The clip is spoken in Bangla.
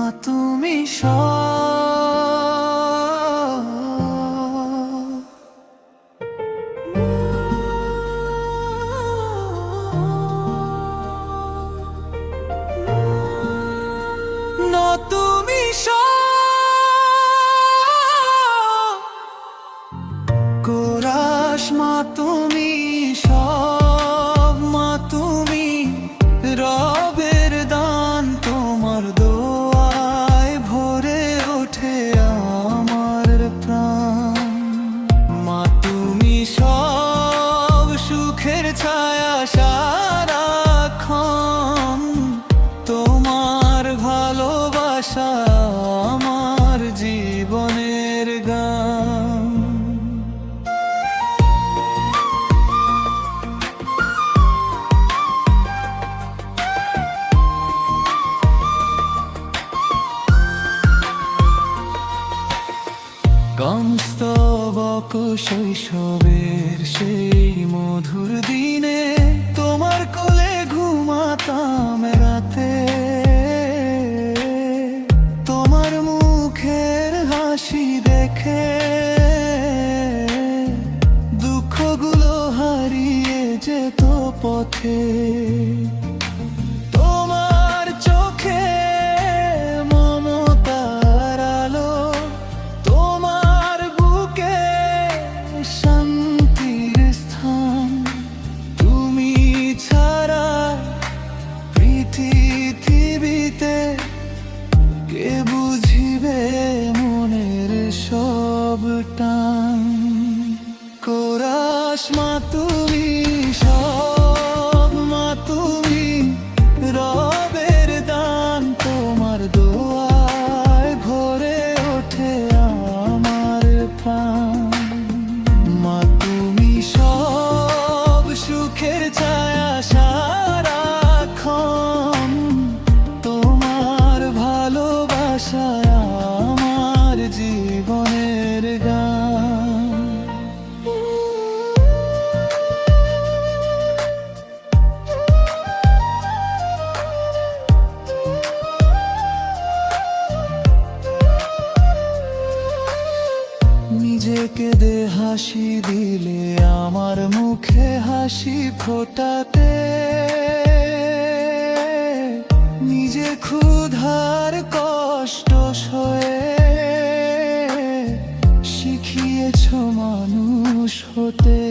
মা তুমি তুমি কোরাস মা তুমি সব মা তুমি রবের দান তোমার দোয়ায় ভরে ওঠে আমার প্রাণ মা তুমি সব সুখের ছায়া সারাক্ষণ তোমার ভালোবাসা আমার জীবনের গান কংস্তবক শৈশবের সেই মধুর দিনে তোমার কোলে ঘুমাতাম রাতে তোমার মুখের হাসি দেখে দুঃখগুলো হারিয়ে যেত পথে তোমার চোখে মমতার আলো তোমার বুকে শান্তির স্থান তুমি ছাড়া পৃথিবীতে কে বুঝিবে মনের সব টান কোরাস মা তুমি সব মা তুমি রবের দান তোমার দোয়ায় ভরে ওঠে আমার প্রাণ মা তুমি সব সুখের ছায়া সারাক্ষণ তোমার ভালোবাসায় আমার জীবনের গান নিজেকে দে হাসি দিলে আমার মুখে হাসি ফোটাতে নিজে ক্ষুধার কষ্ট সয়ে শিখিয়েছ মানুষ হতে